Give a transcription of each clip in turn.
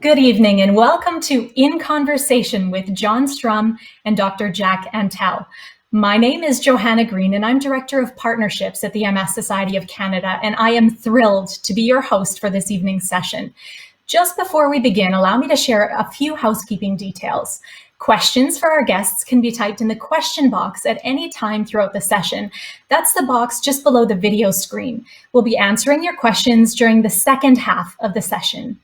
Good evening and welcome to In Conversation with Jon Strum and Dr. Jack Antel. My name is Johanna Green and I'm Director of Partnerships at the MS Society of Canada, and I am thrilled to be your host for this evening's session. Just before we begin, allow me to share a few housekeeping details. Questions for our guests can be typed in the question box at any time throughout the session. That's the box just below the video screen. We'll be answering your questions during the second half of the session.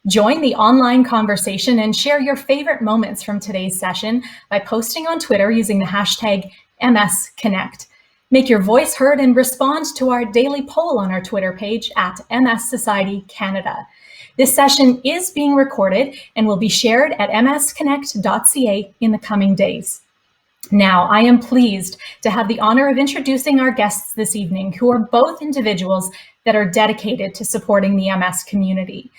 Join the online conversation and share your favorite moments from today's session by posting on Twitter using the hashtag MSConnect. Make your voice heard and respond to our daily poll on our Twitter page at MS Society Canada. This session is being recorded and will be shared at msconnect.ca in the coming days. Now, I am pleased to have the honor of introducing our guests this evening, who are both individuals that are dedicated to supporting the MS community.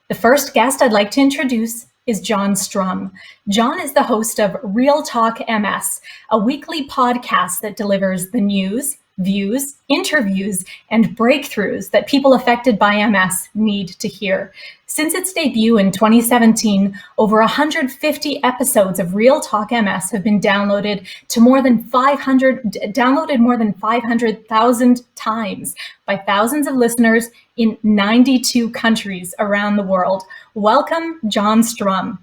The first guest I'd like to introduce is Jon Strum. Jon is the host of Real Talk MS, a weekly podcast that delivers the news, views, interviews, and breakthroughs that people affected by MS need to hear. Since its debut in 2017, over 150 episodes of Real Talk MS have been downloaded more than 500,000 times by thousands of listeners in 92 countries around the world. Welcome, Jon Strum.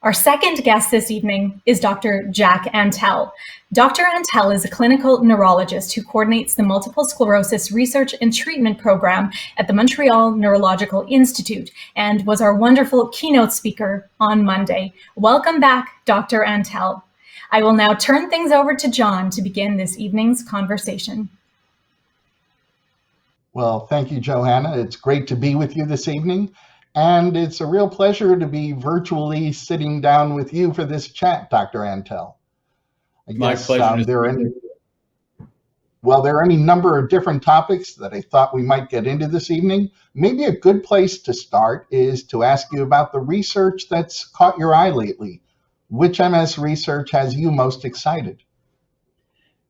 Our second guest this evening is Dr. Jack Antel. Dr. Antel is a clinical neurologist who coordinates the multiple sclerosis research and treatment program at the Montreal Neurological Institute and was our wonderful keynote speaker on Monday. Welcome back, Dr. Antel. I will now turn things over to Jon to begin this evening's conversation. Well, thank you, Johanna. It's great to be with you this evening. And it's a real pleasure to be virtually sitting down with you for this chat, Dr. Antel. My pleasure. There are any number of different topics that I thought we might get into this evening. Maybe a good place to start is to ask you about the research that's caught your eye lately. Which MS research has you most excited?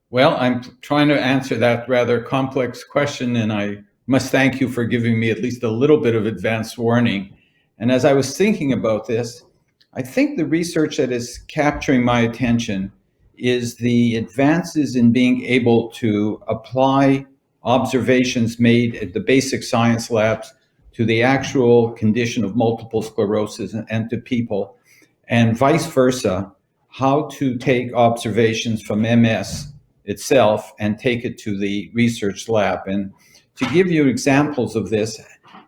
Well, I'm trying to answer that rather complex question, and I must thank you for giving me at least a little bit of advance warning. And as I was thinking about this, I think the research that is capturing my attention is the advances in being able to apply observations made at the basic science labs to the actual condition of multiple sclerosis and to people, and vice versa, how to take observations from MS itself and take it to the research lab. And to give you examples of this,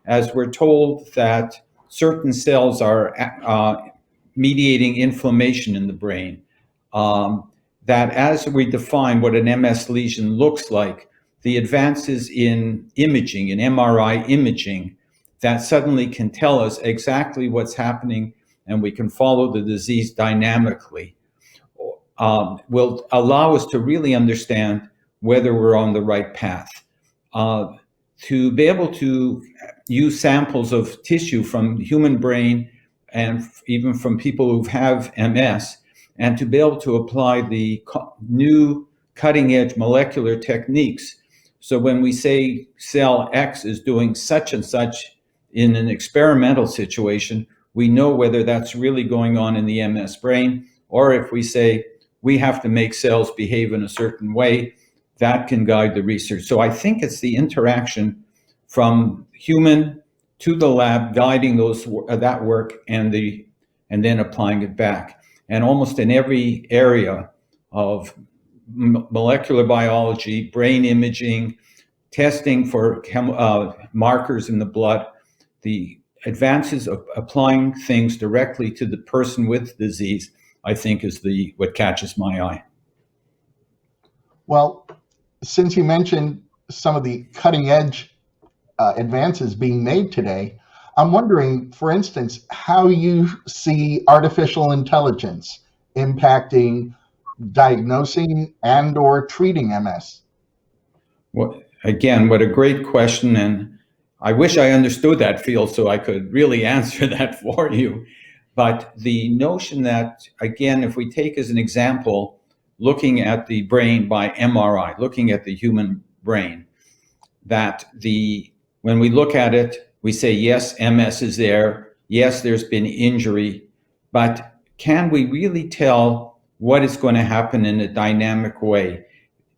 as we're told that certain cells are mediating inflammation in the brain, that as we define what an MS lesion looks like, the advances in imaging, in MRI imaging, that suddenly can tell us exactly what's happening and we can follow the disease dynamically, will allow us to really understand whether we're on the right path. To be able to use samples of tissue from the human brain and even from people who have MS, and to be able to apply the new cutting-edge molecular techniques. So when we say cell X is doing such and such in an experimental situation, we know whether that's really going on in the MS brain, or if we say we have to make cells behave in a certain way, that can guide the research. So I think it's the interaction from human to the lab, guiding that work and then applying it back. And almost in every area of molecular biology, brain imaging, testing for markers in the blood, the advances of applying things directly to the person with disease, I think is what catches my eye. Well, since you mentioned some of the cutting edge advances being made today, I'm wondering, for instance, how you see artificial intelligence impacting diagnosing and or treating MS. Well, again, what a great question. And I wish I understood that field so I could really answer that for you. But the notion that, again, if we take as an example, looking at the brain by MRI, looking at the human brain, that when we look at it, we say, yes, MS is there. Yes, there's been injury, but can we really tell what is going to happen in a dynamic way?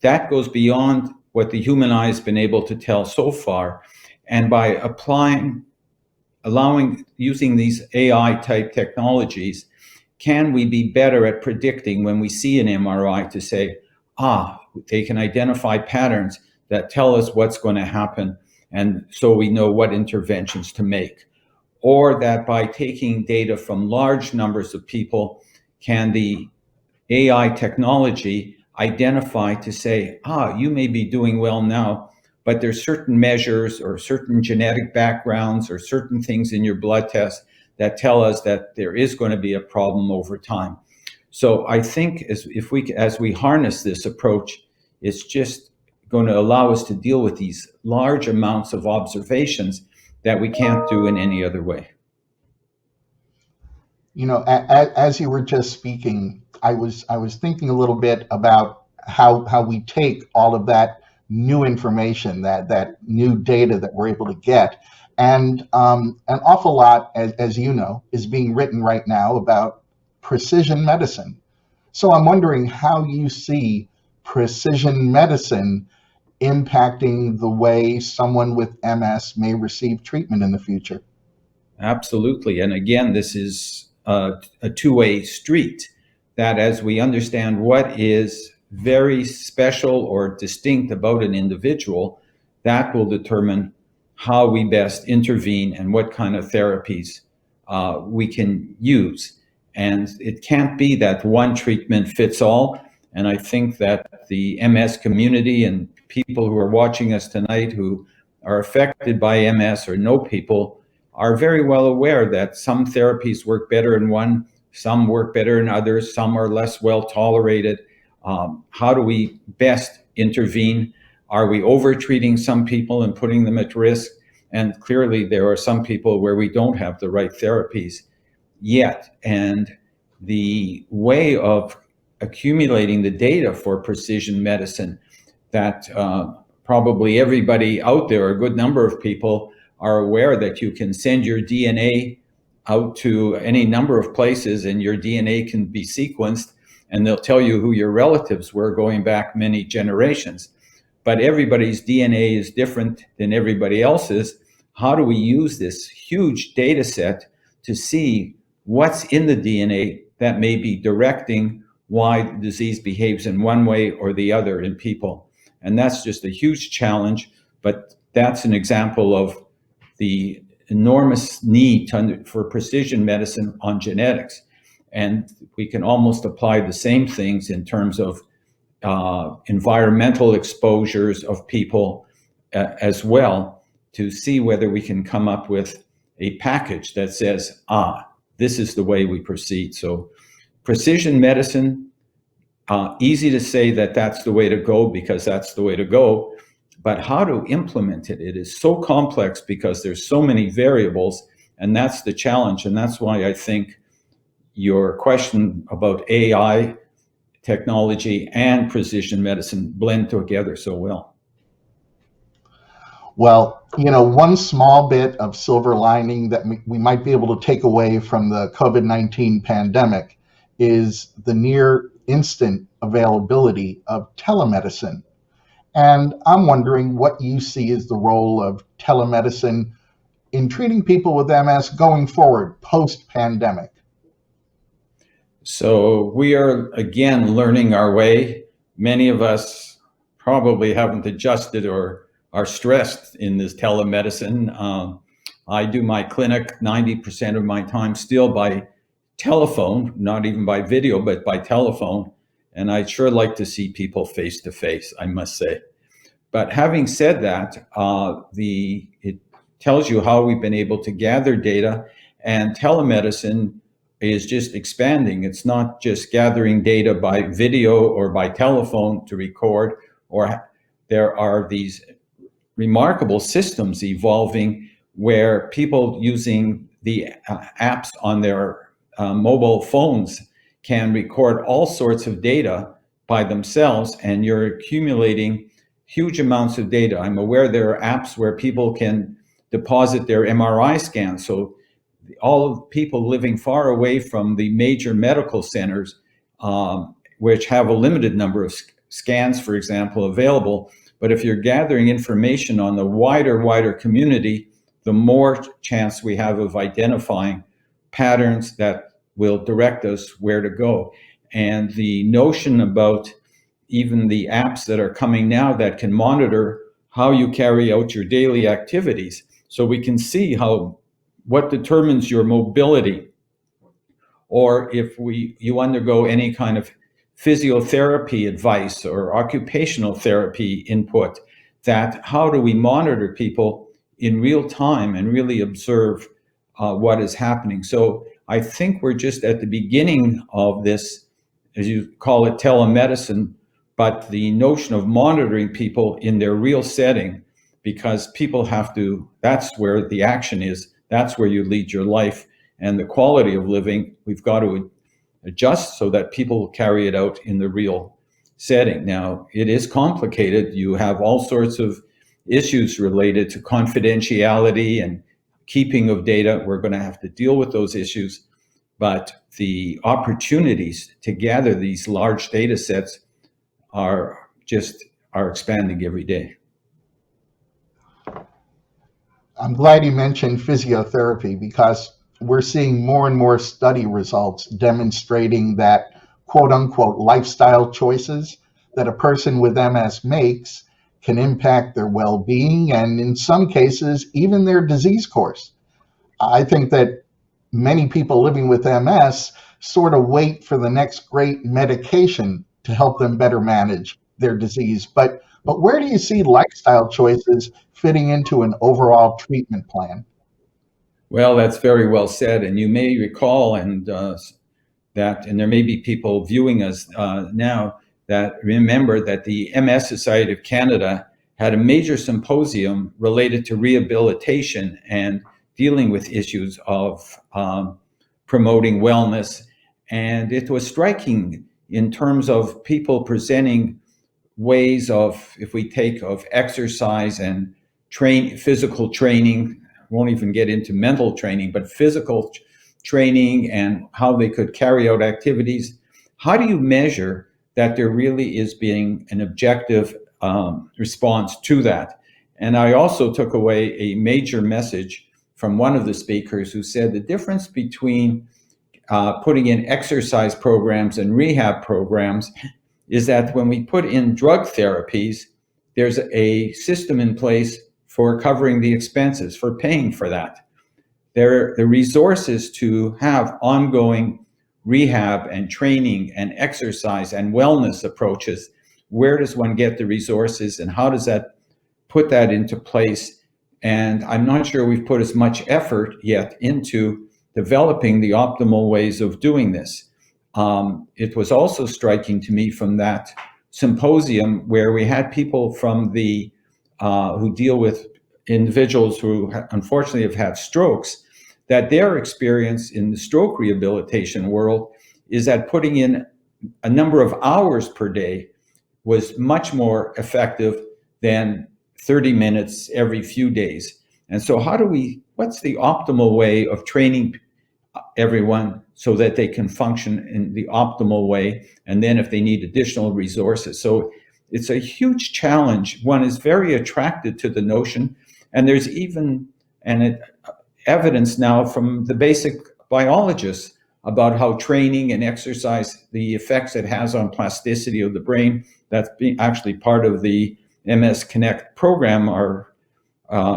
That goes beyond what the human eye has been able to tell so far. And by using these AI type technologies, can we be better at predicting when we see an MRI to say, they can identify patterns that tell us what's going to happen, and so we know what interventions to make? Or that by taking data from large numbers of people, can the AI technology identify to say, you may be doing well now, but there's certain measures or certain genetic backgrounds or certain things in your blood test that tell us that there is going to be a problem over time. So I think as we harness this approach, it's just going to allow us to deal with these large amounts of observations that we can't do in any other way. You know, as you were just speaking, I was thinking a little bit about how we take all of that new information, that new data that we're able to get, and an awful lot, as you know, is being written right now about precision medicine. So I'm wondering how you see precision medicine impacting the way someone with MS may receive treatment in the future. Absolutely. And again, this is a two-way street, that as we understand what is very special or distinct about an individual, that will determine how we best intervene and what kind of therapies we can use. And it can't be that one treatment fits all. And I think that the MS community and people who are watching us tonight who are affected by MS or know people are very well aware that some therapies work better in one, some work better in others, some are less well tolerated. How do we best intervene? Are we over-treating some people and putting them at risk? And clearly there are some people where we don't have the right therapies yet. And the way of accumulating the data for precision medicine that probably everybody out there, a good number of people, are aware that you can send your DNA out to any number of places and your DNA can be sequenced and they'll tell you who your relatives were going back many generations. But everybody's DNA is different than everybody else's. How do we use this huge data set to see what's in the DNA that may be directing why the disease behaves in one way or the other in people? And that's just a huge challenge, but that's an example of the enormous need for precision medicine on genetics. And we can almost apply the same things in terms of environmental exposures of people as well, to see whether we can come up with a package that says, this is the way we proceed. So precision medicine, easy to say that that's the way to go because that's the way to go. But how to implement it, it is so complex because there's so many variables, and that's the challenge. And that's why I think your question about AI technology and precision medicine blend together so well. Well, you know, one small bit of silver lining that we might be able to take away from the COVID-19 pandemic is the near instant availability of telemedicine. And I'm wondering what you see as the role of telemedicine in treating people with MS going forward, post-pandemic. So we are, again, learning our way. Many of us probably haven't adjusted or are stressed in this telemedicine. I do my clinic 90% of my time still by telephone, not even by video, but by telephone. And I'd sure like to see people face to face, I must say. But having said that, it tells you how we've been able to gather data, and telemedicine is just expanding. It's not just gathering data by video or by telephone to record, or there are these remarkable systems evolving where people using the apps on their mobile phones can record all sorts of data by themselves, and you're accumulating huge amounts of data. I'm aware there are apps where people can deposit their MRI scans. So all of people living far away from the major medical centers, which have a limited number of scans, for example, available. But if you're gathering information on the wider community, the more chance we have of identifying patterns that will direct us where to go. And the notion about even the apps that are coming now that can monitor how you carry out your daily activities, so we can see what determines your mobility, or if you undergo any kind of physiotherapy advice or occupational therapy input, that how do we monitor people in real time and really observe what is happening. So I think we're just at the beginning of this, as you call it, telemedicine, but the notion of monitoring people in their real setting, because people have to, that's where the action is, that's where you lead your life, and the quality of living, we've got to adjust so that people will carry it out in the real setting. Now, it is complicated. You have all sorts of issues related to confidentiality and keeping of data. We're going to have to deal with those issues, but the opportunities to gather these large data sets are expanding every day. I'm glad you mentioned physiotherapy, because we're seeing more and more study results demonstrating that quote unquote lifestyle choices that a person with MS makes can impact their well-being and in some cases even their disease course. I think that many people living with MS sort of wait for the next great medication to help them better manage their disease. But where do you see lifestyle choices fitting into an overall treatment plan? Well, that's very well said. And you may recall, and there may be people viewing us now that remember that the MS Society of Canada had a major symposium related to rehabilitation and dealing with issues of promoting wellness. And it was striking in terms of people presenting ways of, if we take of exercise and physical training, I won't even get into mental training, but physical training and how they could carry out activities. How do you measure that there really is being an objective response to that? And I also took away a major message from one of the speakers who said the difference between putting in exercise programs and rehab programs is that when we put in drug therapies, there's a system in place for covering the expenses, for paying for that. The resources to have ongoing rehab and training and exercise and wellness approaches, where does one get the resources and how does that put that into place? And I'm not sure we've put as much effort yet into developing the optimal ways of doing this. It was also striking to me from that symposium where we had people from who deal with individuals who unfortunately have had strokes, that their experience in the stroke rehabilitation world is that putting in a number of hours per day was much more effective than 30 minutes every few days. And so what's the optimal way of training everyone so that they can function in the optimal way, and then if they need additional resources? So it's a huge challenge. One is very attracted to the notion, and there's even evidence now from the basic biologists about how training and exercise, the effects it has on plasticity of the brain. That's actually part of the MS Connect program. Our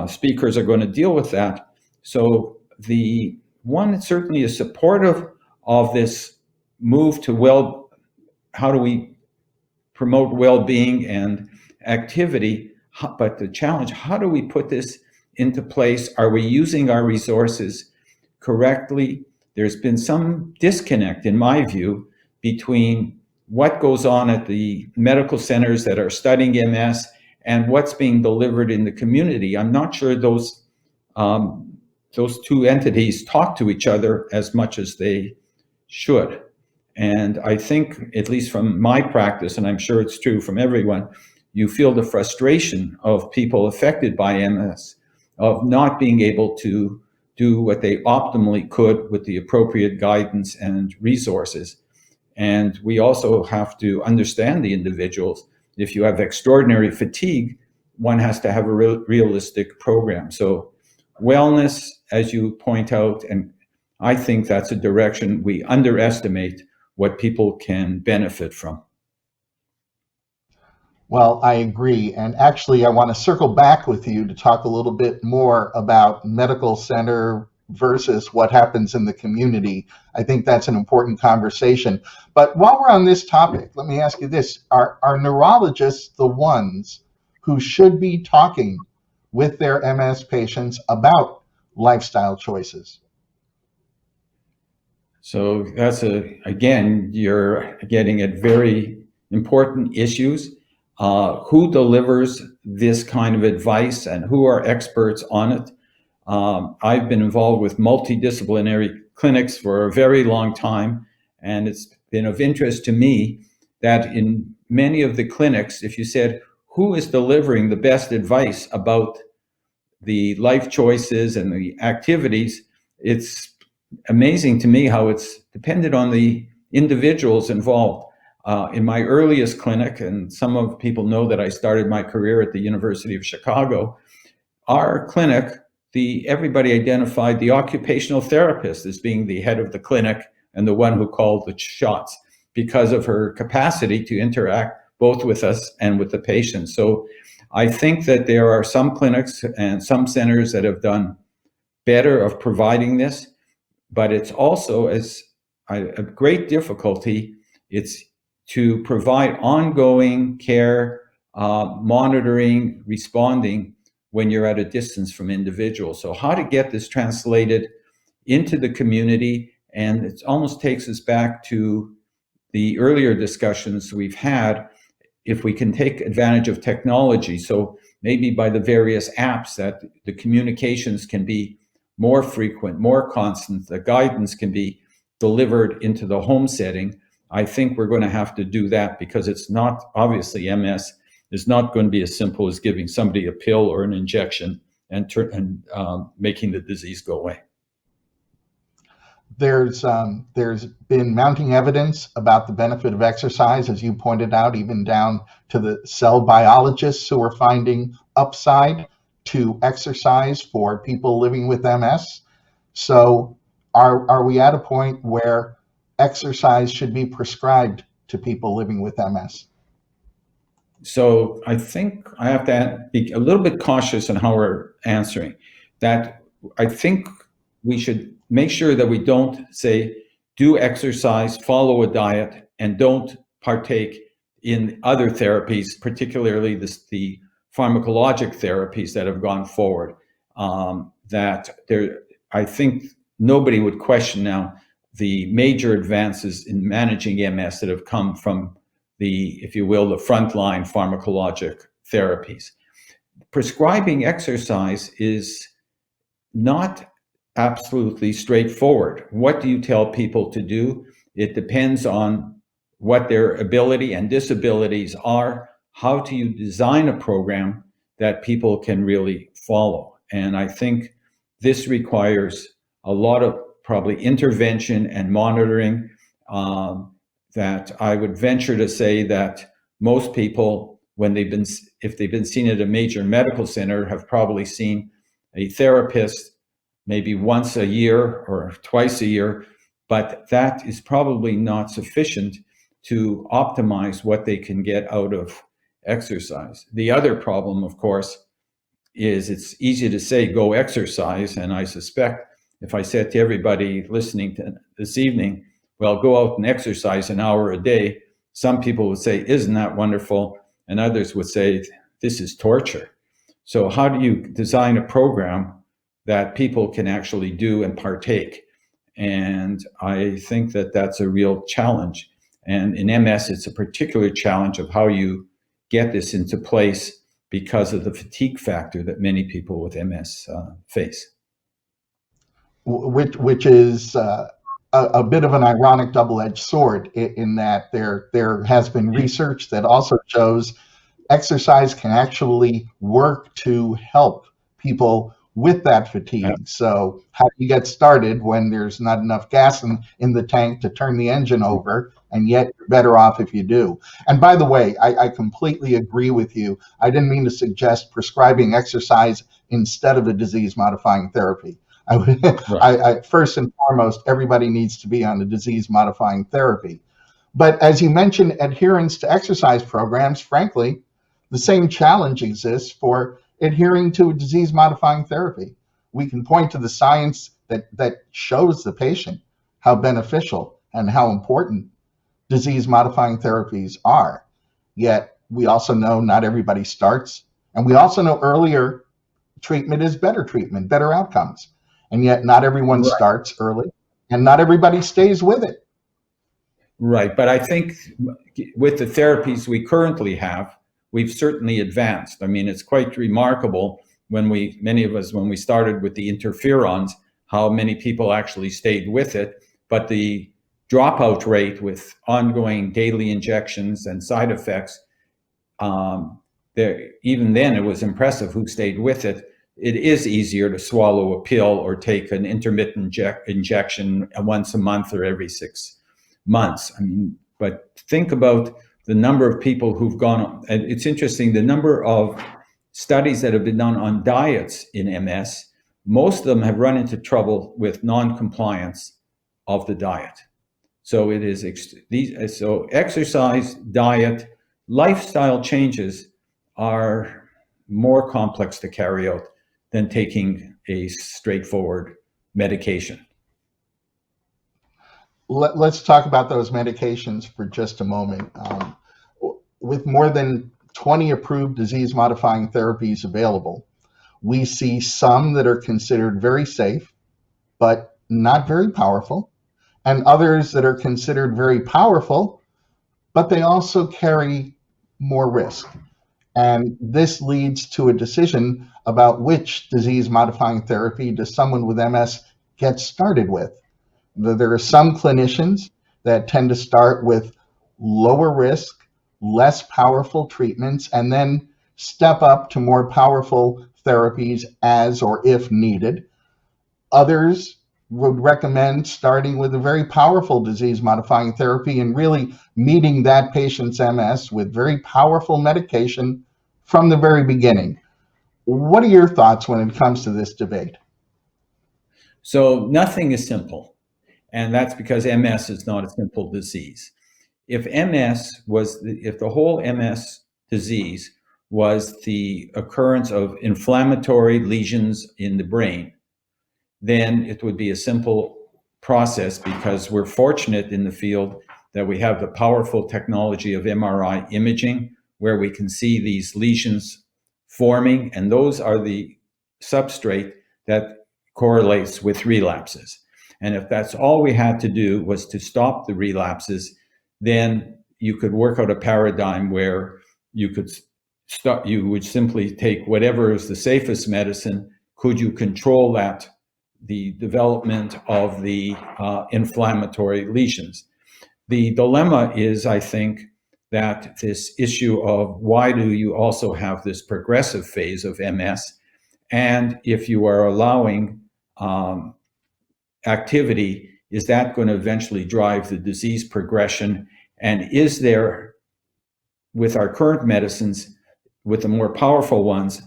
speakers are going to deal with that. So the one certainly is supportive of this move to how do we promote well-being and activity, but the challenge, how do we put this into place? Are we using our resources correctly? There's been some disconnect, in my view, between what goes on at the medical centers that are studying MS and what's being delivered in the community. I'm not sure those two entities talk to each other as much as they should. And I think, at least from my practice, and I'm sure it's true from everyone, you feel the frustration of people affected by MS, of not being able to do what they optimally could with the appropriate guidance and resources. And we also have to understand the individuals. If you have extraordinary fatigue, one has to have a realistic program. So wellness, as you point out, and I think that's a direction we underestimate what people can benefit from. Well, I agree. And actually, I want to circle back with you to talk a little bit more about medical center versus what happens in the community. I think that's an important conversation. But while we're on this topic, let me ask you this. Are neurologists the ones who should be talking with their MS patients about lifestyle choices? So that's again, you're getting at very important issues. Who delivers this kind of advice and who are experts on it? I've been involved with multidisciplinary clinics for a very long time, and it's been of interest to me that in many of the clinics, if you said, who is delivering the best advice about the life choices and the activities, it's amazing to me how it's dependent on the individuals involved. In my earliest clinic, and some of people know that I started my career at the University of Chicago, our clinic, everybody identified the occupational therapist as being the head of the clinic and the one who called the shots because of her capacity to interact both with us and with the patient. So I think that there are some clinics and some centers that have done better of providing this, but it's also a great difficulty. It's to provide ongoing care, monitoring, responding when you're at a distance from individuals. So how to get this translated into the community, and it almost takes us back to the earlier discussions we've had, if we can take advantage of technology. So maybe by the various apps that the communications can be more frequent, more constant, the guidance can be delivered into the home setting. I think we're going to have to do that because it's not, obviously MS is not going to be as simple as giving somebody a pill or an injection and making the disease go away. There's been mounting evidence about the benefit of exercise, as you pointed out, even down to the cell biologists who are finding upside to exercise for people living with MS. So are we at a point where exercise should be prescribed to people living with MS? So I think I have to be a little bit cautious in how we're answering that. I think we should make sure that we don't say, do exercise, follow a diet, and don't partake in other therapies, particularly the pharmacologic therapies that have gone forward. I think nobody would question now the major advances in managing MS that have come from if you will, the frontline pharmacologic therapies. Prescribing exercise is not absolutely straightforward. What do you tell people to do? It depends on what their ability and disabilities are. How do you design a program that people can really follow? And I think this requires a lot of probably intervention and monitoring. That I would venture to say that most people, if they've been seen at a major medical center, have probably seen a therapist maybe once a year or twice a year, but that is probably not sufficient to optimize what they can get out of exercise. The other problem, of course, is it's easy to say go exercise, and I suspect if I said to everybody listening to this evening, well, go out and exercise an hour a day, some people would say, isn't that wonderful? And others would say, this is torture. So how do you design a program that people can actually do and partake? And I think that that's a real challenge. And in MS, it's a particular challenge of how you get this into place because of the fatigue factor that many people with MS face. Which is a bit of an ironic double-edged sword in that there has been research that also shows exercise can actually work to help people with that fatigue. So how do you get started when there's not enough gas in the tank to turn the engine over, and yet you're better off if you do? And by the way, I completely agree with you. I didn't mean to suggest prescribing exercise instead of a disease-modifying therapy. I first and foremost, everybody needs to be on a disease-modifying therapy. But as you mentioned, adherence to exercise programs, frankly, the same challenge exists for adhering to a disease-modifying therapy. We can point to the science that shows the patient how beneficial and how important disease-modifying therapies are. Yet we also know not everybody starts, and we also know earlier treatment is better treatment, better outcomes. And yet not everyone starts early, and not everybody stays with it. Right, but I think with the therapies we currently have, we've certainly advanced. I mean, it's quite remarkable when many of us, when we started with the interferons, how many people actually stayed with it. But the dropout rate with ongoing daily injections and side effects, even then it was impressive who stayed with it. It is easier to swallow a pill or take an intermittent injection once a month or every 6 months. I mean, but think about the number of people who've gone on, and it's interesting, the number of studies that have been done on diets in MS, most of them have run into trouble with non-compliance of the diet. So it is so exercise, diet, lifestyle changes are more complex to carry out than taking a straightforward medication. Let's talk about those medications for just a moment. With more than 20 approved disease-modifying therapies available, we see some that are considered very safe, but not very powerful, and others that are considered very powerful, but they also carry more risk. And this leads to a decision about which disease-modifying therapy does someone with MS get started with. There are some clinicians that tend to start with lower risk, less powerful treatments, and then step up to more powerful therapies as or if needed. Others would recommend starting with a very powerful disease-modifying therapy and really meeting that patient's MS with very powerful medication from the very beginning. What are your thoughts when it comes to this debate? So nothing is simple. And that's because MS is not a simple disease. If the whole MS disease was the occurrence of inflammatory lesions in the brain, then it would be a simple process, because we're fortunate in the field that we have the powerful technology of MRI imaging, where we can see these lesions forming, and those are the substrate that correlates with relapses. And if that's all we had to do was to stop the relapses, then you could work out a paradigm where you would simply take whatever is the safest medicine. Could you control the development of the inflammatory lesions? The dilemma is, I think, that this issue of why do you also have this progressive phase of MS, and if you are allowing activity, is that going to eventually drive the disease progression? And is there, with our current medicines, with the more powerful ones,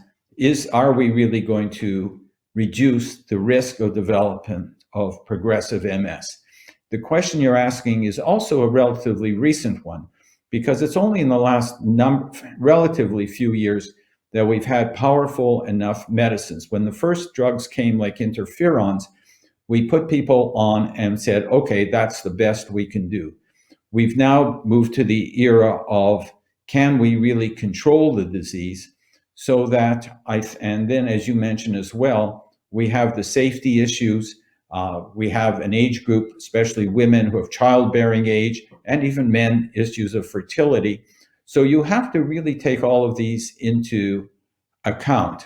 are we really going to reduce the risk of development of progressive MS? The question you're asking is also a relatively recent one, because it's only in the last relatively few years that we've had powerful enough medicines. When the first drugs came, like interferons, we put people on and said, okay, that's the best we can do. We've now moved to the era of, can we really control the disease? So that and then, as you mentioned as well, we have the safety issues. We have an age group, especially women who have childbearing age, and even men, issues of fertility. So you have to really take all of these into account.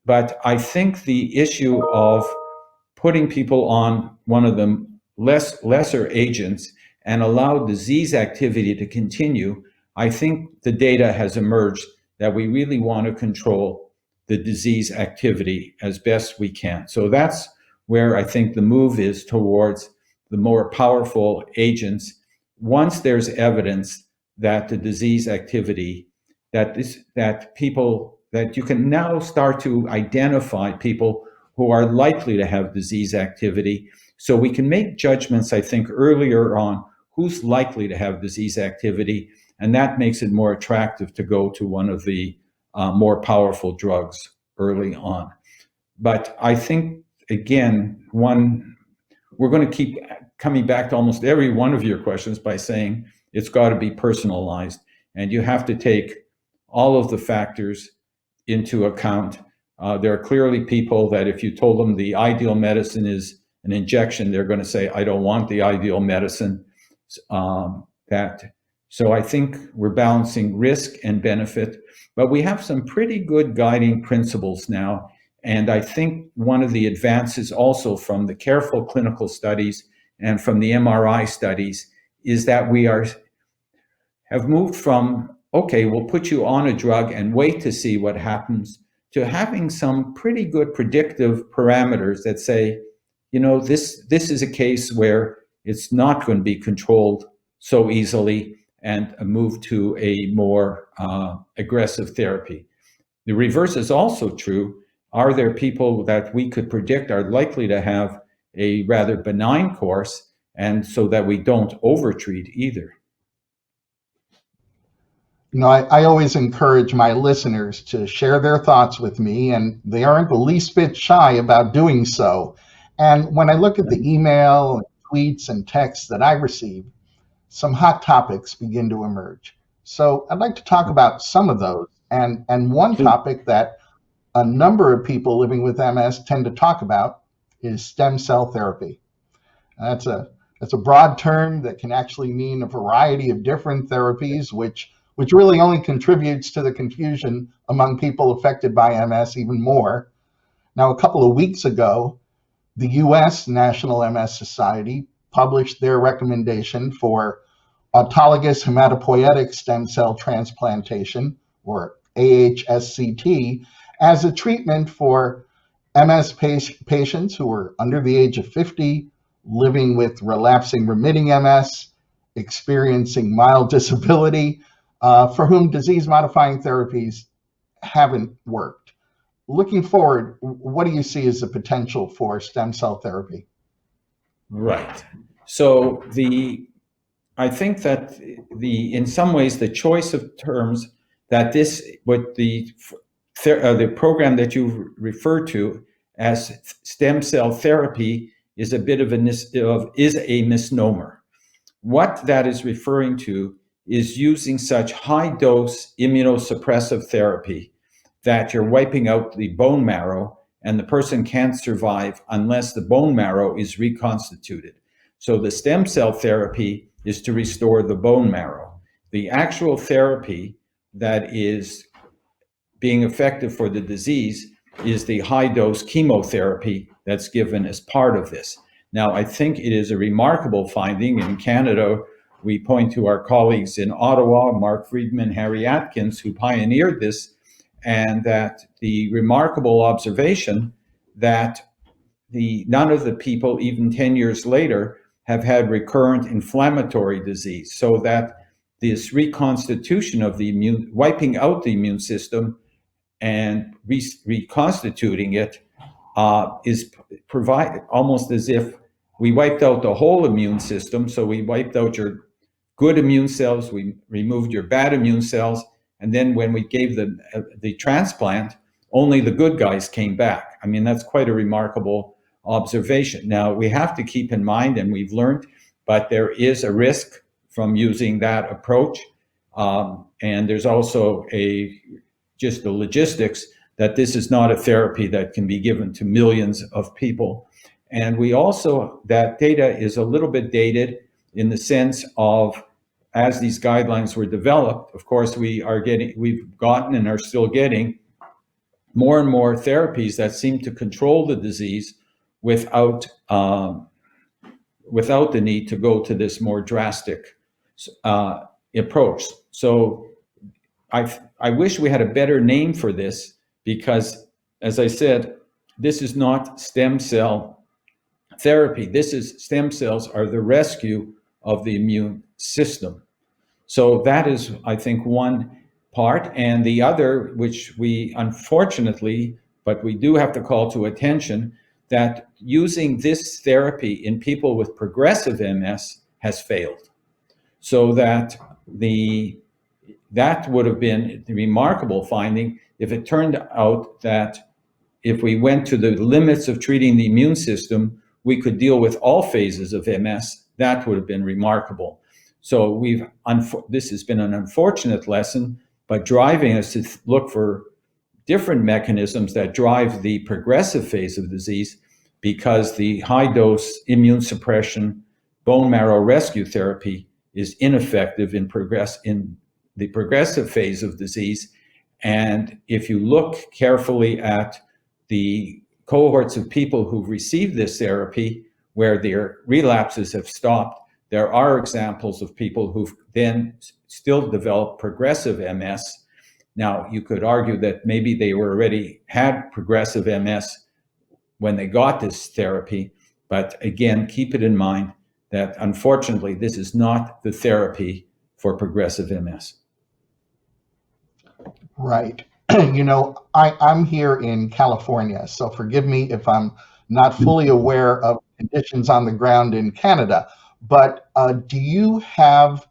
But I think the issue of putting people on one of the lesser agents and allow disease activity to continue, I think the data has emerged that we really want to control the disease activity as best we can. So that's where I think the move is towards the more powerful agents. Once there's evidence that the disease activity, that you can now start to identify people who are likely to have disease activity. So we can make judgments, I think, earlier on who's likely to have disease activity, and that makes it more attractive to go to one of the more powerful drugs early on. But I think, again, we're going to keep coming back to almost every one of your questions by saying it's got to be personalized, and you have to take all of the factors into account. There are clearly people that if you told them the ideal medicine is an injection, they're going to say, I don't want the ideal medicine. So I think we're balancing risk and benefit, but we have some pretty good guiding principles now. And I think one of the advances also from the careful clinical studies and from the MRI studies is that we have moved from, okay, we'll put you on a drug and wait to see what happens, to having some pretty good predictive parameters that say, this is a case where it's not going to be controlled so easily, and move to a more aggressive therapy. The reverse is also true. Are there people that we could predict are likely to have a rather benign course, and so that we don't overtreat either? I always encourage my listeners to share their thoughts with me, and they aren't the least bit shy about doing so. And when I look at the email, and tweets, and texts that I receive, some hot topics begin to emerge. So I'd like to talk about some of those. And one topic that a number of people living with MS tend to talk about is stem cell therapy. That's a broad term that can actually mean a variety of different therapies, which really only contributes to the confusion among people affected by MS even more. Now, a couple of weeks ago, the US National MS Society published their recommendation for autologous hematopoietic stem cell transplantation, or AHSCT, as a treatment for MS patients who are under the age of 50, living with relapsing remitting MS, experiencing mild disability, for whom disease-modifying therapies haven't worked. Looking forward, what do you see as the potential for stem cell therapy? Right. So I think that in some ways the choice of terms that the program that you refer to as stem cell therapy is a bit of a misnomer. What that is referring to is using such high dose immunosuppressive therapy that you're wiping out the bone marrow, and the person can't survive unless the bone marrow is reconstituted. So the stem cell therapy is to restore the bone marrow. The actual therapy that is being effective for the disease is the high dose chemotherapy that's given as part of this. Now, I think it is a remarkable finding. In Canada, we point to our colleagues in Ottawa, Mark Friedman, Harry Atkins, who pioneered this, and that the remarkable observation that none of the people, even 10 years later, have had recurrent inflammatory disease, so that this reconstitution of the immune, wiping out the immune system and reconstituting it is provide almost as if we wiped out the whole immune system. So we wiped out your good immune cells, we removed your bad immune cells, and then when we gave the transplant, only the good guys came back. I mean, that's quite a remarkable observation. Now, we have to keep in mind, and we've learned, but there is a risk from using that approach. And there's also just the logistics that this is not a therapy that can be given to millions of people. And we also, that data is a little bit dated in the sense of, as these guidelines were developed, of course, we've gotten and are still getting more and more therapies that seem to control the disease without the need to go to this more drastic approach. So I wish we had a better name for this, because, as I said, this is not stem cell therapy. This is stem cells are the rescue of the immune system. So that is, I think, one part. And the other, which we unfortunately, but we do have to call to attention, that using this therapy in people with progressive MS has failed. So that would have been a remarkable finding if it turned out that if we went to the limits of treating the immune system, we could deal with all phases of MS. That would have been remarkable. So this has been an unfortunate lesson, but driving us to look for different mechanisms that drive the progressive phase of disease, because the high dose immune suppression bone marrow rescue therapy is ineffective in the progressive phase of disease. And if you look carefully at the cohorts of people who've received this therapy where their relapses have stopped, there are examples of people who've then still developed progressive MS. Now, you could argue that maybe they already had progressive MS when they got this therapy, but again, keep it in mind that unfortunately, this is not the therapy for progressive MS. Right. I'm here in California, so forgive me if I'm not fully aware of conditions on the ground in Canada. But do you have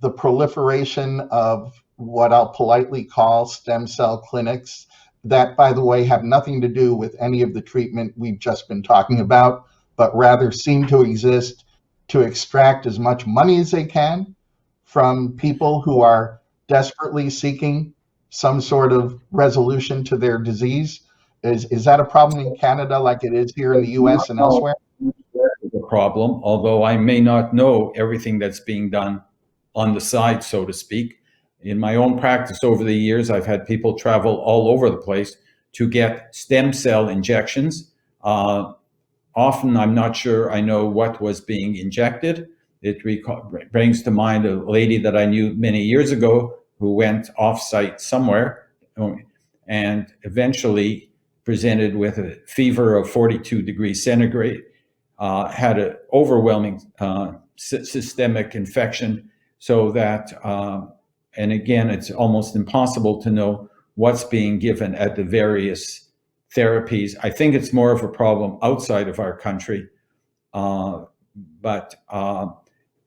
the proliferation of what I'll politely call stem cell clinics that, by the way, have nothing to do with any of the treatment we've just been talking about, but rather seem to exist to extract as much money as they can from people who are desperately seeking some sort of resolution to their disease? Is that a problem in Canada like it is here in the US and elsewhere? The problem, although I may not know everything that's being done on the side, so to speak. In my own practice over the years, I've had people travel all over the place to get stem cell injections. Often I'm not sure I know what was being injected. It brings to mind a lady that I knew many years ago who went off-site somewhere and eventually presented with a fever of 42 degrees centigrade, had an overwhelming systemic infection, so that, and again, it's almost impossible to know what's being given at the various therapies. I think it's more of a problem outside of our country, but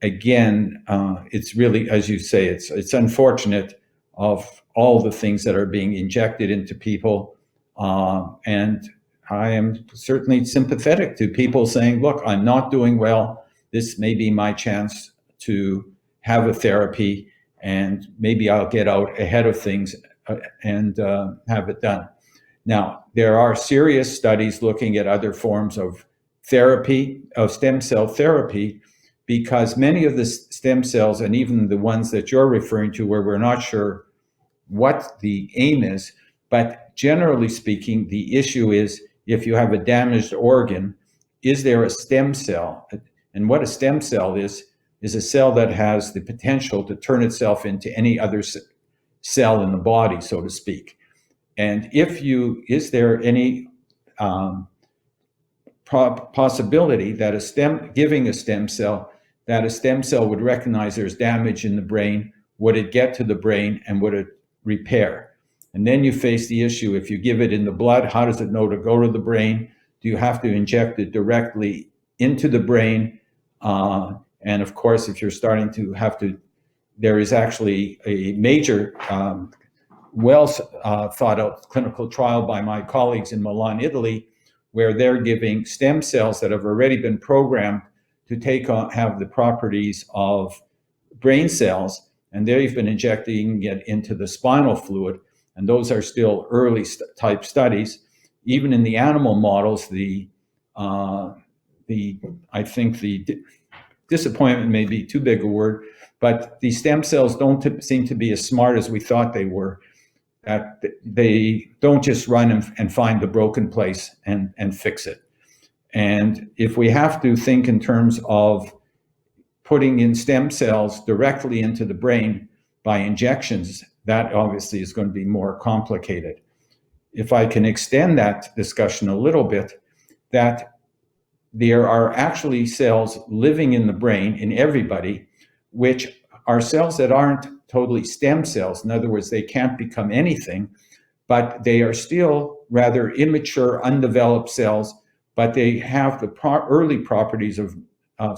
again, it's really, as you say, it's unfortunate of all the things that are being injected into people, and I am certainly sympathetic to people saying, look, I'm not doing well. This may be my chance to have a therapy, and maybe I'll get out ahead of things and have it done. Now, there are serious studies looking at other forms of therapy, of stem cell therapy, because many of the stem cells, and even the ones that you're referring to where we're not sure what the aim is, but generally speaking, the issue is if you have a damaged organ, is there a stem cell? And what a stem cell is a cell that has the potential to turn itself into any other cell in the body, so to speak. And is there any possibility that giving a stem cell, that a stem cell would recognize there's damage in the brain? Would it get to the brain and would it repair? And then you face the issue, if you give it in the blood, how does it know to go to the brain? Do you have to inject it directly into the brain? And of course, if you're starting to have to, there is actually a major, well thought out clinical trial by my colleagues in Milan, Italy, where they're giving stem cells that have already been programmed to have the properties of brain cells, and they've been injecting it into the spinal fluid. And those are still early type studies. Even in the animal models, I think the disappointment may be too big a word, but the stem cells don't seem to be as smart as we thought they were. That they don't just run and find the broken place and fix it. And if we have to think in terms of putting in stem cells directly into the brain by injections, that obviously is going to be more complicated. if I can extend that discussion a little bit, that there are actually cells living in the brain in everybody, which are cells that aren't totally stem cells. In other words, they can't become anything, but they are still rather immature, undeveloped cells, but they have the early properties of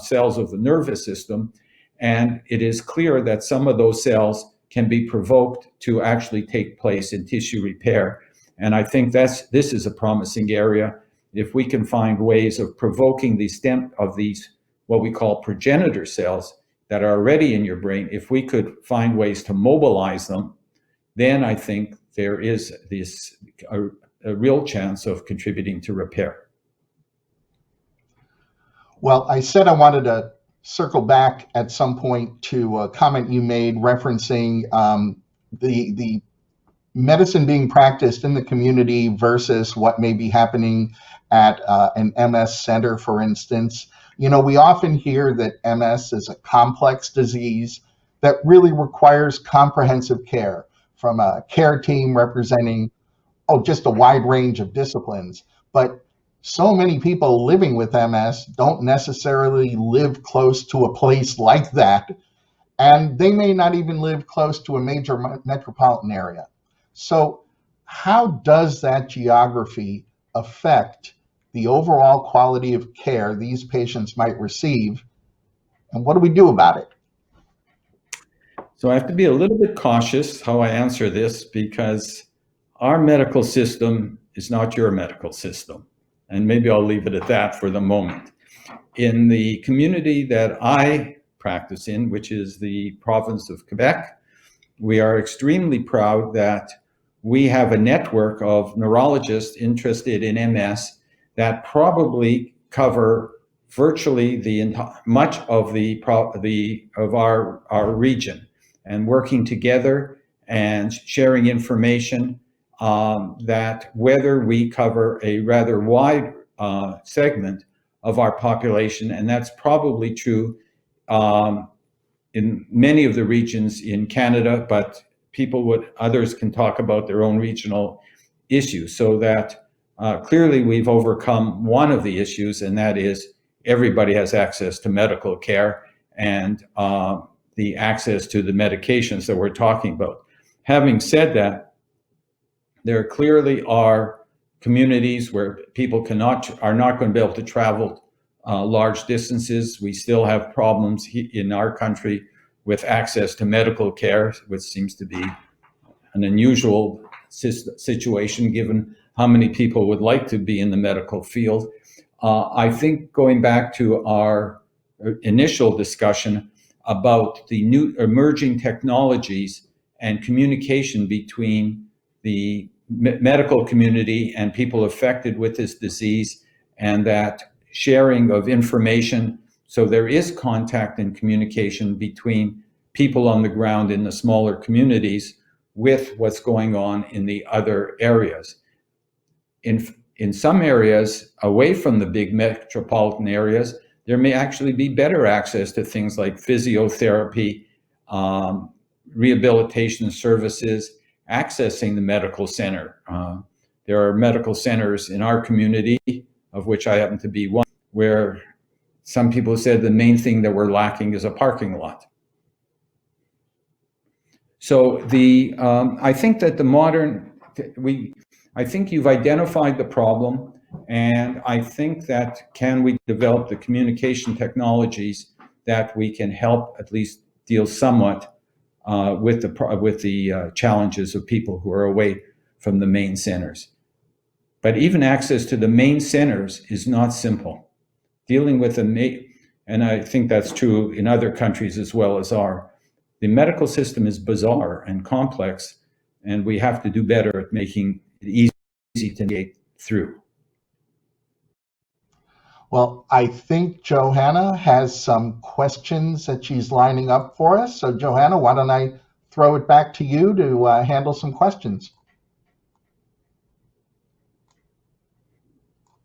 cells of the nervous system. And it is clear that some of those cells can be provoked to actually take place in tissue repair. And I think this is a promising area. If we can find ways of provoking the stem of these, what we call progenitor cells that are already in your brain, if we could find ways to mobilize them, then I think there is a real chance of contributing to repair. Well, I said I wanted to circle back at some point to a comment you made referencing the medicine being practiced in the community versus what may be happening at an MS center, for instance. You know, we often hear that MS is a complex disease that really requires comprehensive care from a care team representing, just a wide range of disciplines. But so many people living with MS don't necessarily live close to a place like that, and they may not even live close to a major metropolitan area. So how does that geography affect the overall quality of care these patients might receive, and what do we do about it? So I have to be a little bit cautious how I answer this, because our medical system is not your medical system. And maybe I'll leave it at that for the moment. In the community that I practice in, which is the province of Quebec, we are extremely proud that we have a network of neurologists interested in MS that probably cover virtually much of our region, and working together and sharing information that whether we cover a rather wide segment of our population, and that's probably true in many of the regions in Canada, but others can talk about their own regional issues, so that clearly we've overcome one of the issues, and that is everybody has access to medical care and the access to the medications that we're talking about. Having said that, there clearly are communities where people are not going to be able to travel large distances. We still have problems in our country with access to medical care, which seems to be an unusual situation given how many people would like to be in the medical field. I think going back to our initial discussion about the new emerging technologies and communication between the medical community and people affected with this disease, and that sharing of information, so there is contact and communication between people on the ground in the smaller communities with what's going on in the other areas. In some areas away from the big metropolitan areas, there may actually be better access to things like physiotherapy, rehabilitation services, accessing the medical center. There are medical centers in our community, of which I happen to be one, where some people said the main thing that we're lacking is a parking lot. So I think that I think you've identified the problem, and I think that can we develop the communication technologies that we can help at least deal somewhat with the challenges of people who are away from the main centers. But even access to the main centers is not simple. Dealing with and I think that's true in other countries as well as the medical system is bizarre and complex, and we have to do better at making it easy to navigate through. Well, I think Johanna has some questions that she's lining up for us. So Johanna, why don't I throw it back to you to handle some questions?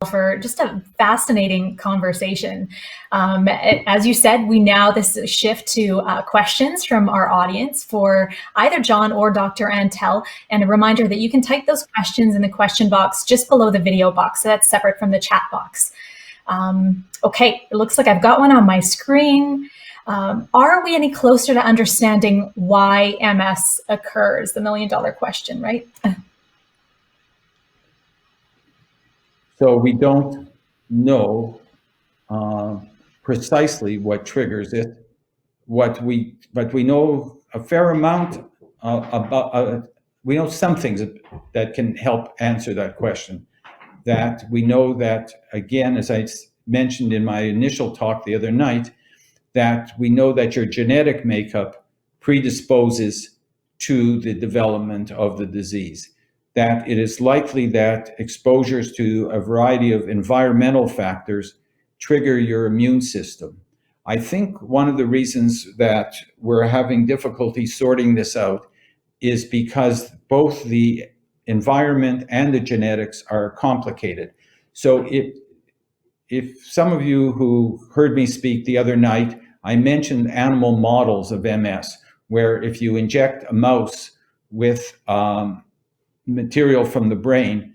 for just a fascinating conversation. As you said, we now shift to questions from our audience for either Jon or Dr. Antel, and a reminder that you can type those questions in the question box just below the video box, so that's separate from the chat box. Okay, it looks like I've got one on my screen. Are we any closer to understanding why MS occurs? The million-dollar question, right? So we don't know precisely what triggers it. But we know a fair amount about. We know some things that can help answer that question. That we know that, again, as I mentioned in my initial talk the other night, that we know that your genetic makeup predisposes to the development of the disease. That it is likely that exposures to a variety of environmental factors trigger your immune system. I think one of the reasons that we're having difficulty sorting this out is because both the environment and the genetics are complicated. So if some of you who heard me speak the other night, I mentioned animal models of MS, where if you inject a mouse with material from the brain,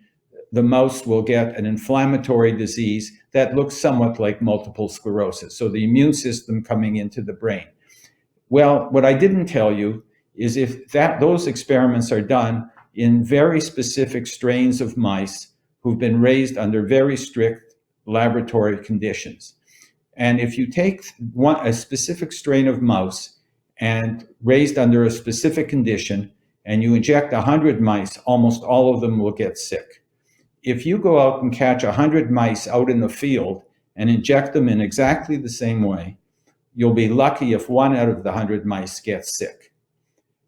the mouse will get an inflammatory disease that looks somewhat like multiple sclerosis. So the immune system coming into the brain. Well, what I didn't tell you is if those experiments are done in very specific strains of mice who've been raised under very strict laboratory conditions. And if you take a specific strain of mouse and raised under a specific condition, and you inject 100 mice, almost all of them will get sick. If you go out and catch 100 mice out in the field and inject them in exactly the same way, you'll be lucky if 1 out of the 100 mice gets sick.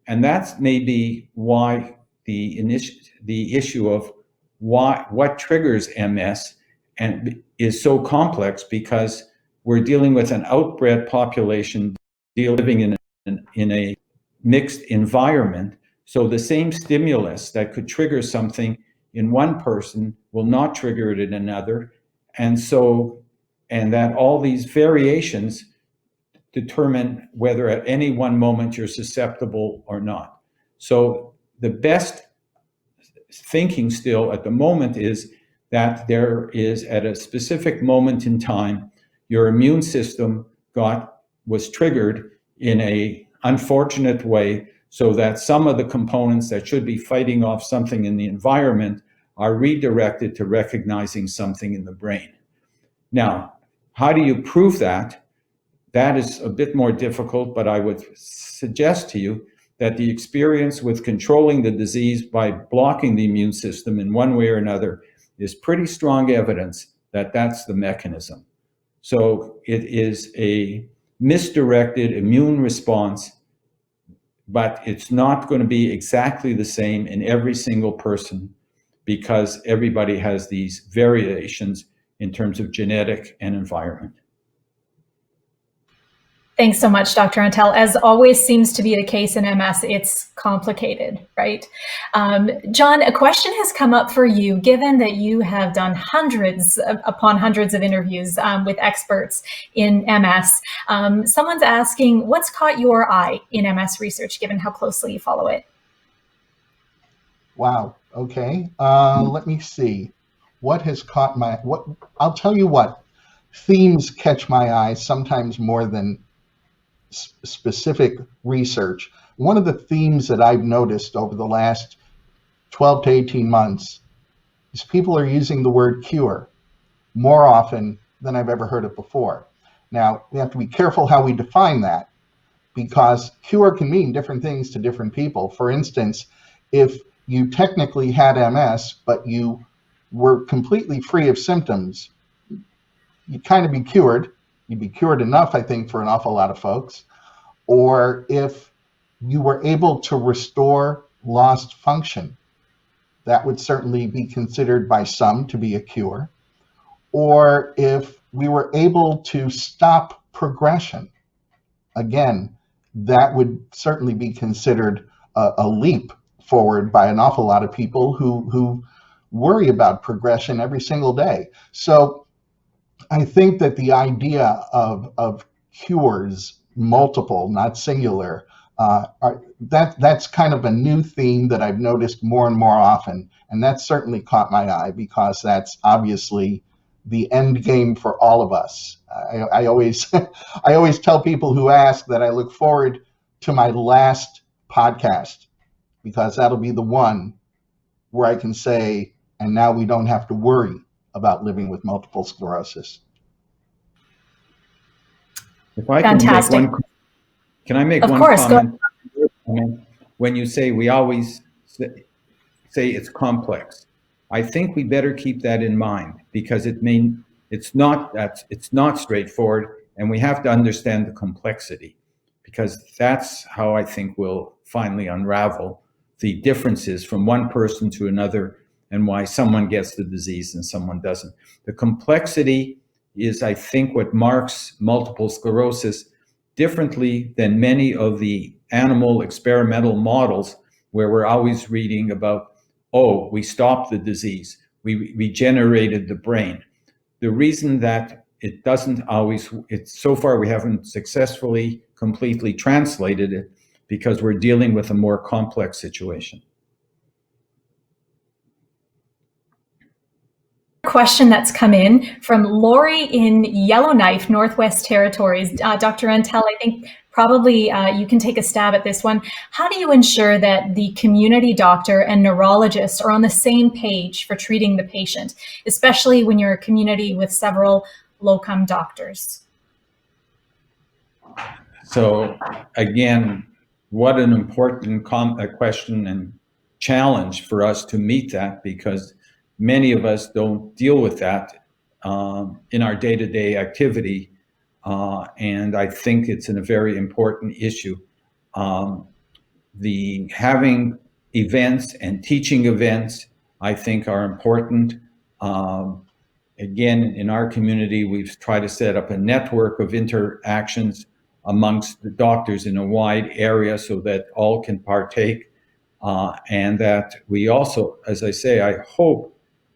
And that's maybe why the issue of what triggers MS and is so complex, because we're dealing with an outbred population living in a mixed environment. So the same stimulus that could trigger something in one person will not trigger it in another. And that all these variations determine whether at any one moment you're susceptible or not. So the best thinking still at the moment is that there is, at a specific moment in time, your immune system was triggered in a unfortunate way, so that some of the components that should be fighting off something in the environment are redirected to recognizing something in the brain. Now, how do you prove that? That is a bit more difficult, but I would suggest to you that the experience with controlling the disease by blocking the immune system in one way or another is pretty strong evidence that that's the mechanism. So it is a misdirected immune response, but it's not going to be exactly the same in every single person, because everybody has these variations in terms of genetic and environment. Thanks so much, Dr. Antel. As always seems to be the case in MS, it's complicated, right? Jon, a question has come up for you, given that you have done hundreds upon hundreds of interviews with experts in MS. Someone's asking, what's caught your eye in MS research, given how closely you follow it? Wow, okay. Let me see. What has caught I'll tell you what, themes catch my eye sometimes more than specific research. One of the themes that I've noticed over the last 12 to 18 months is people are using the word cure more often than I've ever heard it before. Now, we have to be careful how we define that, because cure can mean different things to different people. For instance, if you technically had MS, but you were completely free of symptoms, you'd kind of be cured. You'd be cured enough, I think, for an awful lot of folks. Or if you were able to restore lost function, that would certainly be considered by some to be a cure. Or if we were able to stop progression, again, that would certainly be considered a leap forward by an awful lot of people who worry about progression every single day. So I think that the idea of cures, multiple, not singular, that's kind of a new theme that I've noticed more and more often, and that certainly caught my eye because that's obviously the end game for all of us. I always I always tell people who ask that I look forward to my last podcast because that'll be the one where I can say, and now we don't have to worry about living with multiple sclerosis. If I Fantastic. can I make Of one course, comment? When you say we always say it's complex, I think we better keep that in mind because it's not straightforward, and we have to understand the complexity because that's how I think we'll finally unravel the differences from one person to another and why someone gets the disease and someone doesn't. The complexity is, I think, what marks multiple sclerosis differently than many of the animal experimental models where we're always reading about, oh, we stopped the disease, we regenerated the brain. The reason that it doesn't always, so far we haven't successfully completely translated it because we're dealing with a more complex situation. Question that's come in from Lori in Yellowknife, Northwest Territories. Dr. Antel, I think probably you can take a stab at this one. How do you ensure that the community doctor and neurologist are on the same page for treating the patient, especially when you're a community with several locum doctors? So again, what an important question and challenge for us to meet that, because many of us don't deal with that in our day-to-day activity, and I think it's a very important issue. The having events and teaching events, I think, are important. Again, in our community, we've tried to set up a network of interactions amongst the doctors in a wide area so that all can partake. And that we also, as I say, I hope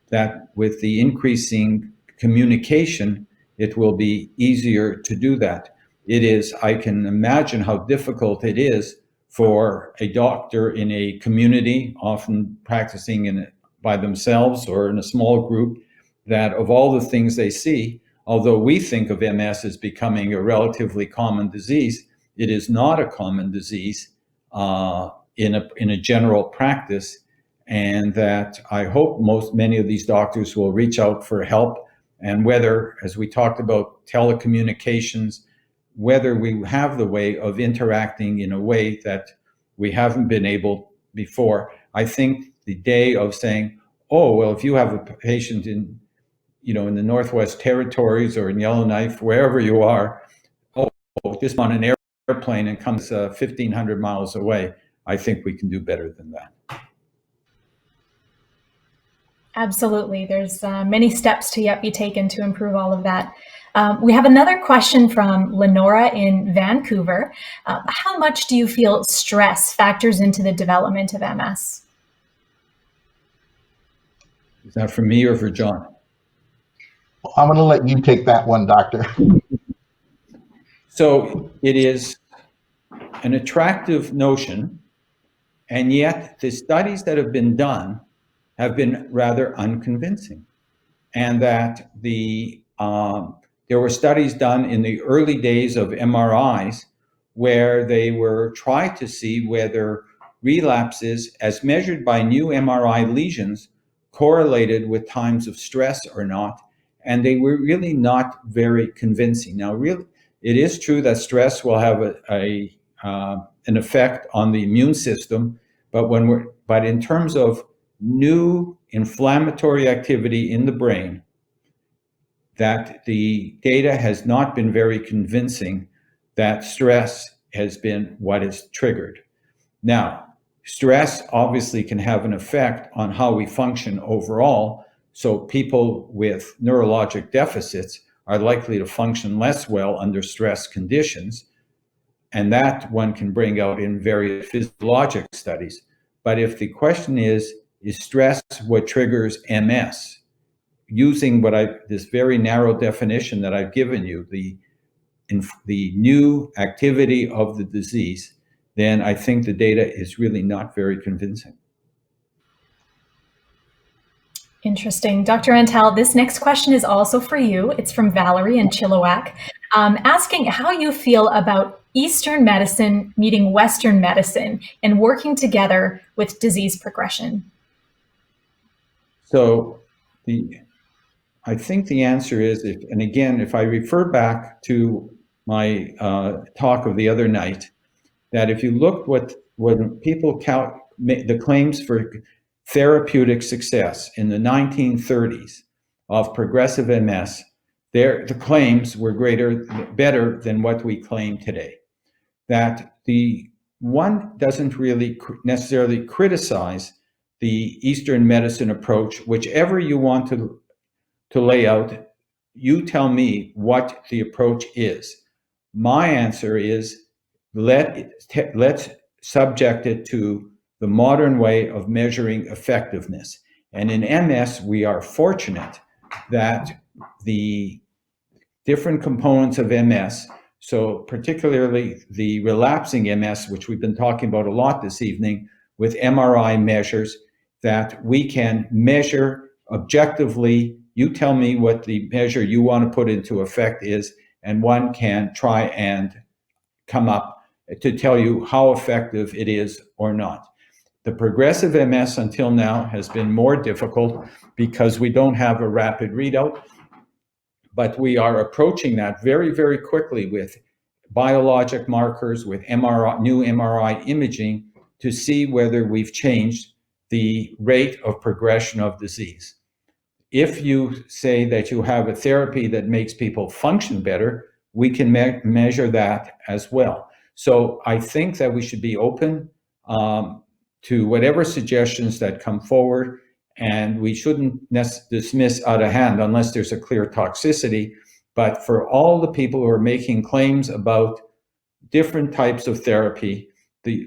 that with the increasing communication, it will be easier to do that. It is, I can imagine how difficult it is for a doctor in a community, often practicing by themselves or in a small group, that of all the things they see, although we think of MS as becoming a relatively common disease, it is not a common disease in a general practice, and that I hope many of these doctors will reach out for help. And whether, as we talked about telecommunications, whether we have the way of interacting in a way that we haven't been able before. I think the day of saying, oh, well, if you have a patient in the Northwest Territories or in Yellowknife, wherever you are, just on an airplane and comes 1,500 miles away, I think we can do better than that. Absolutely. There's many steps to yet be taken to improve all of that. We have another question from Lenora in Vancouver. How much do you feel stress factors into the development of MS? Is that for me or for Jon? I'm going to let you take that one, doctor. So it is an attractive notion, and yet the studies that have been done have been rather unconvincing. And that there were studies done in the early days of MRIs where they were trying to see whether relapses as measured by new MRI lesions correlated with times of stress or not. And they were really not very convincing. Now, really, it is true that stress will have an effect on the immune system, but in terms of new inflammatory activity in the brain, that the data has not been very convincing that stress has been what is triggered. Now, stress obviously can have an effect on how we function overall. So people with neurologic deficits are likely to function less well under stress conditions. And that one can bring out in various physiologic studies. But if the question is is stress what triggers MS? Using this very narrow definition that I've given you, the new activity of the disease, then I think the data is really not very convincing. Interesting. Dr. Antel, this next question is also for you. It's from Valerie in Chilliwack, asking how you feel about Eastern medicine meeting Western medicine and working together with disease progression. So I think the answer is, and again, if I refer back to my talk of the other night, that if you look when people count the claims for therapeutic success in the 1930s of progressive MS, the claims were better than what we claim today. That the one doesn't really necessarily criticize the Eastern medicine approach, whichever you want to lay out. You tell me what the approach is. My answer is let's subject it to the modern way of measuring effectiveness. And in MS, we are fortunate that the different components of MS, so particularly the relapsing MS, which we've been talking about a lot this evening, with MRI measures, that we can measure objectively. You tell me what the measure you want to put into effect is, and one can try and come up to tell you how effective it is or not. The progressive MS until now has been more difficult because we don't have a rapid readout, but we are approaching that very, very quickly with biologic markers, with new MRI imaging, to see whether we've changed the rate of progression of disease. If you say that you have a therapy that makes people function better, we can measure that as well. So I think that we should be open to whatever suggestions that come forward, and we shouldn't dismiss out of hand unless there's a clear toxicity. But for all the people who are making claims about different types of therapy,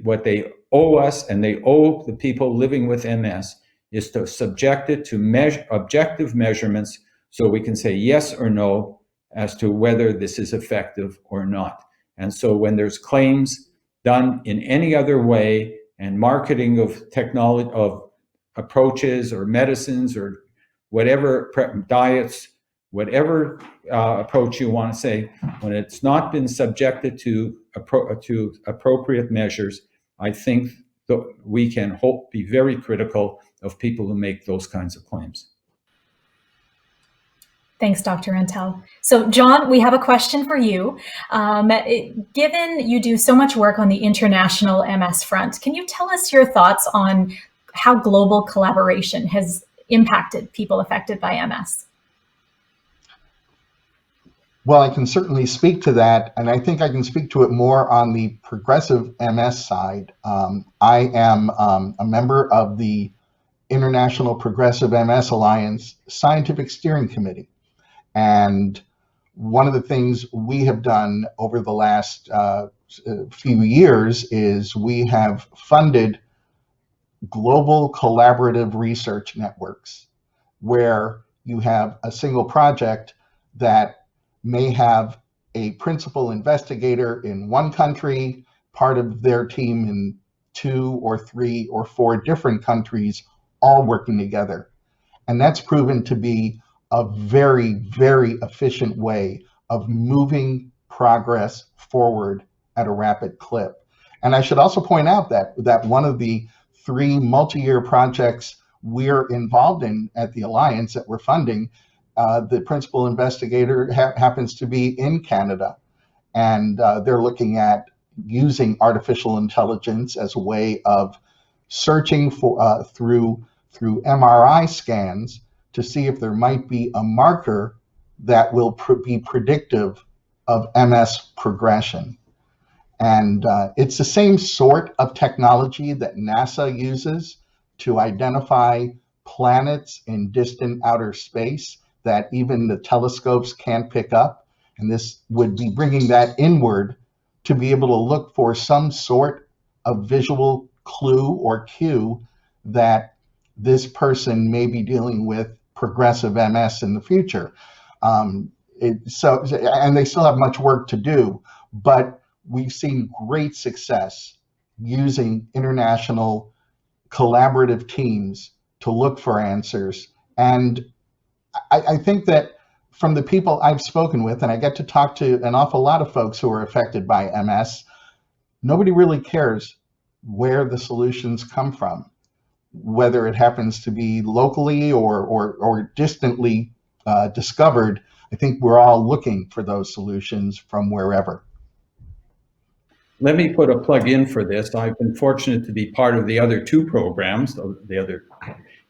what they owe us and they owe the people living with MS is to subject it to objective measurements so we can say yes or no as to whether this is effective or not. And so when there's claims done in any other way, and marketing of technology, of approaches or medicines or whatever, diets, whatever approach you want to say, when it's not been subjected to appropriate measures, I think that we can be very critical of people who make those kinds of claims. Thanks, Dr. Antel. So, Jon, we have a question for you. Given you do so much work on the international MS front, can you tell us your thoughts on how global collaboration has impacted people affected by MS? Well, I can certainly speak to that, and I think I can speak to it more on the progressive MS side. I am a member of the International Progressive MS Alliance Scientific Steering Committee. And one of the things we have done over the last few years is we have funded global collaborative research networks where you have a single project that may have a principal investigator in one country, part of their team in 2 or 3 or 4 different countries, all working together. And that's proven to be a very, very efficient way of moving progress forward at a rapid clip. And I should also point out that one of the 3 multi-year projects we're involved in at the Alliance that we're funding, the principal investigator happens to be in Canada. And they're looking at using artificial intelligence as a way of searching for through MRI scans to see if there might be a marker that will be predictive of MS progression. And it's the same sort of technology that NASA uses to identify planets in distant outer space that even the telescopes can't pick up. And this would be bringing that inward to be able to look for some sort of visual clue or cue that this person may be dealing with progressive MS in the future. And they still have much work to do, but we've seen great success using international collaborative teams to look for answers. And I think that from the people I've spoken with, and I get to talk to an awful lot of folks who are affected by MS, nobody really cares where the solutions come from, whether it happens to be locally or distantly discovered. I think we're all looking for those solutions from wherever. Let me put a plug in for this. I've been fortunate to be part of the other two programs,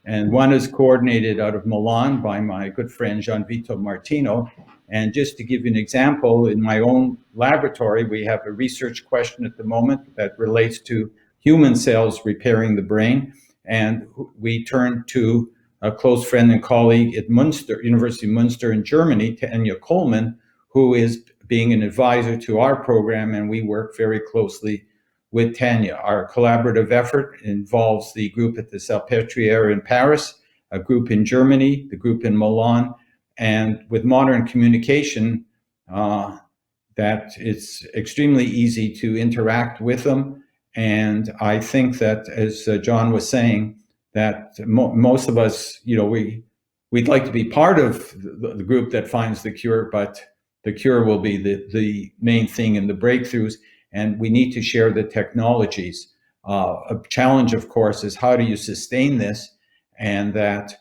and one is coordinated out of Milan by my good friend Gian Vito Martino. And just to give you an example, in my own laboratory, we have a research question at the moment that relates to human cells repairing the brain. And we turned to a close friend and colleague at Münster, University of Münster in Germany, Tanya Coleman, who is being an advisor to our program, and we work very closely with Tanya. Our collaborative effort involves the group at the Salpêtrière in Paris, a group in Germany, the group in Milan, and with modern communication, that it's extremely easy to interact with them. And I think that, as John was saying, that most of us, we'd like to be part of the group that finds the cure, but the cure will be the main thing in the breakthroughs, and we need to share the technologies. A challenge, of course, is how do you sustain this? And that,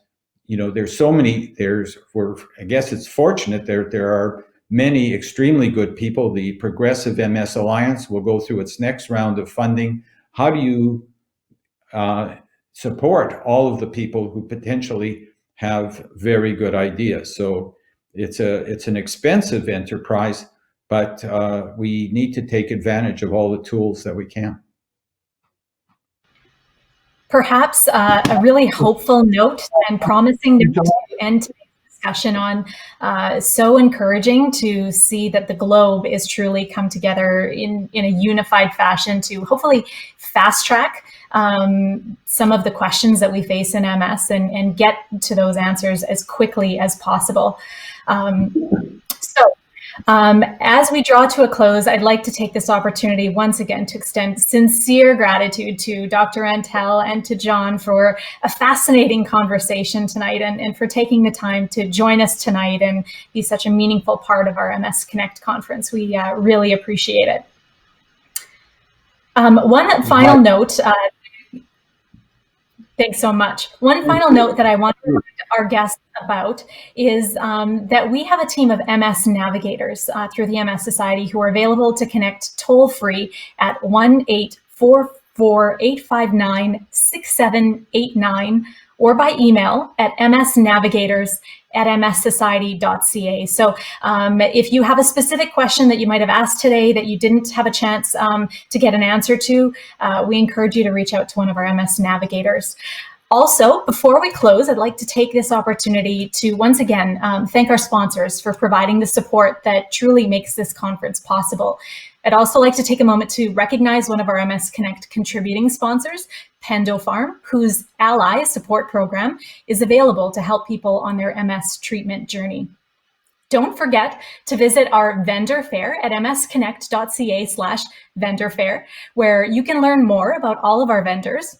there's so many, I guess it's fortunate there are many extremely good people. The Progressive MS Alliance will go through its next round of funding. How do you support all of the people who potentially have very good ideas? So it's an expensive enterprise, but we need to take advantage of all the tools that we can. Perhaps a really hopeful note and promising note to end today's discussion on. So encouraging to see that the globe is truly come together in a unified fashion to hopefully fast track some of the questions that we face in MS and get to those answers as quickly as possible. As we draw to a close, I'd like to take this opportunity once again to extend sincere gratitude to Dr. Antel and to Jon for a fascinating conversation tonight and for taking the time to join us tonight and be such a meaningful part of our MS Connect conference. We really appreciate it. One final note. Thanks so much. One final note that I want to remind our guests about is that we have a team of MS navigators through the MS Society who are available to connect toll-free at 1-844-859-6789 or by email at msnavigators@mssociety.ca. So if you have a specific question that you might have asked today that you didn't have a chance to get an answer to, we encourage you to reach out to one of our MS navigators. Also, before we close, I'd like to take this opportunity to once again thank our sponsors for providing the support that truly makes this conference possible. I'd also like to take a moment to recognize one of our MS Connect contributing sponsors, Pendo Farm, whose Ally support program is available to help people on their MS treatment journey. Don't forget to visit our vendor fair at msconnect.ca/vendor fair, where you can learn more about all of our vendors.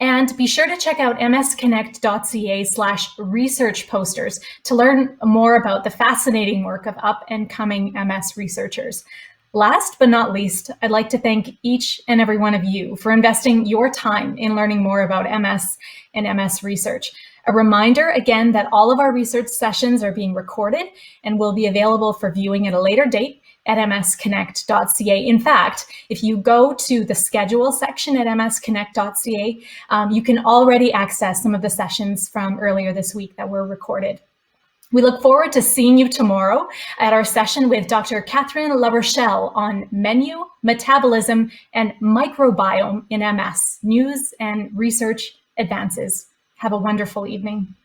And be sure to check out msconnect.ca/research posters to learn more about the fascinating work of up and coming MS researchers. Last but not least, I'd like to thank each and every one of you for investing your time in learning more about MS and MS research. A reminder again that all of our research sessions are being recorded and will be available for viewing at a later date at msconnect.ca. In fact, if you go to the schedule section at msconnect.ca, you can already access some of the sessions from earlier this week that were recorded. We look forward to seeing you tomorrow at our session with Dr. Catherine LaRochelle on menu, metabolism, and microbiome in MS, news and research advances. Have a wonderful evening.